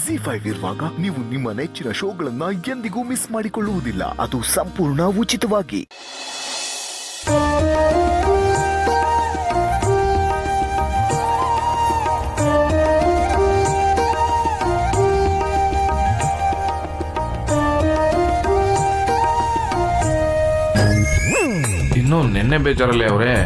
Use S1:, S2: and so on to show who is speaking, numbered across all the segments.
S1: ZEE5 ಇರುವಾಗ ನೀವು ನಿಮ್ಮ ನೆಚ್ಚಿನ ಶೋಗಳನ್ನ ಎಂದಿಗೂ ಮಿಸ್ ಮಾಡಿಕೊಳ್ಳುವುದಿಲ್ಲ. ಅದು ಸಂಪೂರ್ಣ ಉಚಿತವಾಗಿ.
S2: ಇನ್ನೂ ನೆನ್ನೆ ಬೇಜಾರಲ್ಲಿ ಅವರೇ.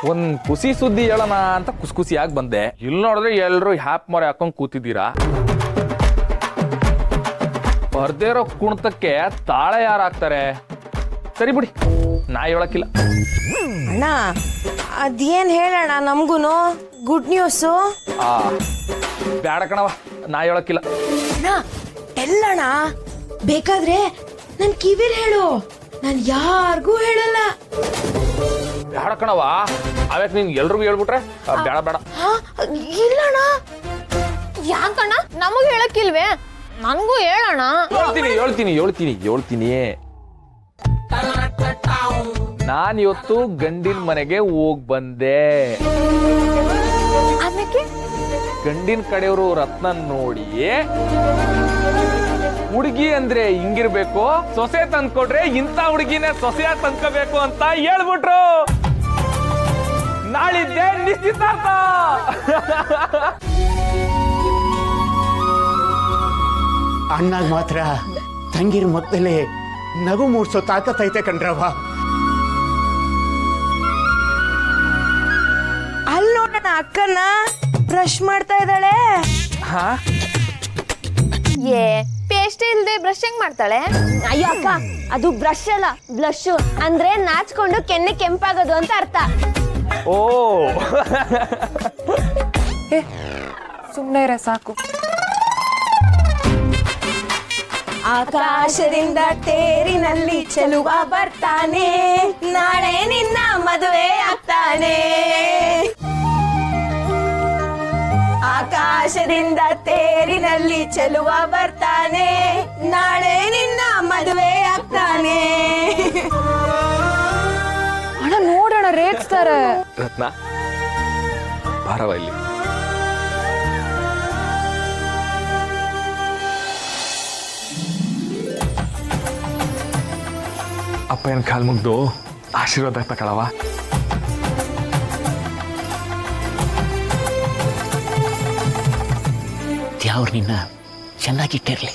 S3: ಒಂದ್ ಖುಷಿ ಸುದ್ದಿ ಹೇಳೋಣ ಅಂತ ಖುಷಿಯಾಗಿ ಬಂದೆ. ಇಲ್ಲಿ ನೋಡಿದ್ರೆ ಎಲ್ರು ಹ್ಯಾಪ್ ಮೊರೆ ಹಾಕೊಂಡ್ ಕೂತಿದ್ದೀರಾ. ಬರ್ದೇ ಇರೋ ಕುಣಿತಕ್ಕೆ ತಾಳೆ ಯಾರು ಹಾಕ್ತಾರೆ? ಸರಿ ಬಿಡಿ, ನಾ ಹೇಳಕ್ಕಿಲ್ಲ.
S4: ಅಣ್ಣ ಅದೇನ್ ಹೇಳೋಣ, ನಮ್ಗೂನು ಗುಡ್ ನ್ಯೂಸು.
S3: ಬ್ಯಾಡ ಕಣವ, ನಾ ಹೇಳಕ್ಕಿಲ್ಲ.
S4: ಅಣ್ಣ ಎಲ್ಲಣ್ಣ, ಬೇಕಾದ್ರೆ ನನ್ ಕಿವಿಲ್ ಹೇಳು, ನಾನ್ ಯಾರಿಗೂ ಹೇಳಲ್ಲ.
S3: ಬ್ಯಾಡ ಕಣವ, ಅವಕ್ ನೀನ್ ಎಲ್ರಿಗೂ ಹೇಳ್ಬಿಟ್ರೆ ಬೇಡ ಬೇಡ.
S4: ಇಲ್ಲಣ್ಣ.
S5: ಯಾಕಣ್ಣ ನಮಗ್ ಹೇಳಕ್ಕಿಲ್ವೇ? ನನ್ಗೂ ಹೇಳೋಣ.
S3: ಹೇಳ್ತೀನಿ. ನಾನ್ ಇವತ್ತು ಗಂಡಿನ ಮನೆಗೆ ಹೋಗ್ ಬಂದೆ.
S5: ಅದಕ್ಕೆ
S3: ಗಂಡಿನ ಕಡೆಯವರು ರತ್ನ ನೋಡಿ ಹುಡುಗಿ ಅಂದ್ರೆ ಹಿಂಗಿರ್ಬೇಕು, ಸೊಸೆ ತಂದ್ಕೊಟ್ರೆ ಇಂಥ ಹುಡುಗಿನೇ ಸೊಸೆಯ ತಂದ್ಕೋಬೇಕು ಅಂತ ಹೇಳ್ಬಿಟ್ರು. ನಾಳಿದ್ದೆ ನಿಶ್ಚಿತಾರ್ಥ.
S6: ಅಣ್ಣಾಗ ಮಾತ್ರ ತಂಗಿರ ಮೊದಲೇ ನಗು ಮೂಡ್ಸೋ ತಾಕತ್ತೈತೆ ಕಣ್ರವ.
S4: ಅಲ್ಲಿ ನೋಡೋಣ, ಅಕ್ಕನ ಬ್ರಷ್ ಮಾಡ್ತಾ ಇದ್ದಾಳೆ.
S5: ಏ ಪೇಸ್ಟ್ ಇಲ್ದೆ ಬ್ರಷ್ ಹೆಂಗ್ ಮಾಡ್ತಾಳೆ?
S7: ಅಯ್ಯೋ ಅಕ್ಕ, ಅದು ಬ್ರಷ್ ಅಲ್ಲ, ಬ್ಲಶ್. ಅಂದ್ರೆ ನಾಚ್ಕೊಂಡು ಕೆನ್ನೆ ಕೆಂಪಾಗೋದು ಅಂತ ಅರ್ಥ.
S3: ಓ
S5: ಸುಮ್ನೆ ಇರ ಸಾಕು.
S4: ಆಕಾಶದಿಂದ ತೇರಿನಲ್ಲಿ ಚೆಲುವ ಬರ್ತಾನೆ, ನಾಳೆ ನಿನ್ನ ಮದುವೆ ಆಗ್ತಾನೆ. ಆಕಾಶದಿಂದ ತೇರಿನಲ್ಲಿ ಚೆಲುವ ಬರ್ತಾನೆ, ನಾಳೆ ನಿನ್ನ ಮದುವೆ ಆಗ್ತಾನೆ.
S5: ಅಣ್ಣ ನೋಡೋಣ, ರೇಗಿಸ್ತಾರೆ.
S3: ರತ್ನ ಬಾರವ ಇಲ್ಲಿ. ಅಪ್ಪನ ಕಾಲ್ ಮುಗ್ದು ಆಶೀರ್ವಾದ ತಗೊಳವ.
S6: ದೇವ್ರು ನಿನ್ನ ಚೆನ್ನಾಗಿಟ್ಟಿರ್ಲಿ.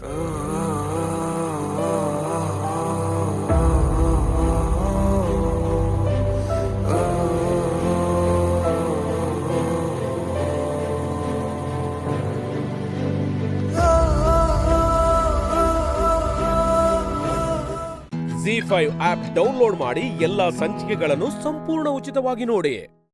S8: ZEE5 ಆಪ್ ಡೌನ್ಲೋಡ್ ಮಾಡಿ ಎಲ್ಲಾ ಸಂಚಿಕೆಗಳನ್ನು ಸಂಪೂರ್ಣ ಉಚಿತವಾಗಿ ನೋಡಿ.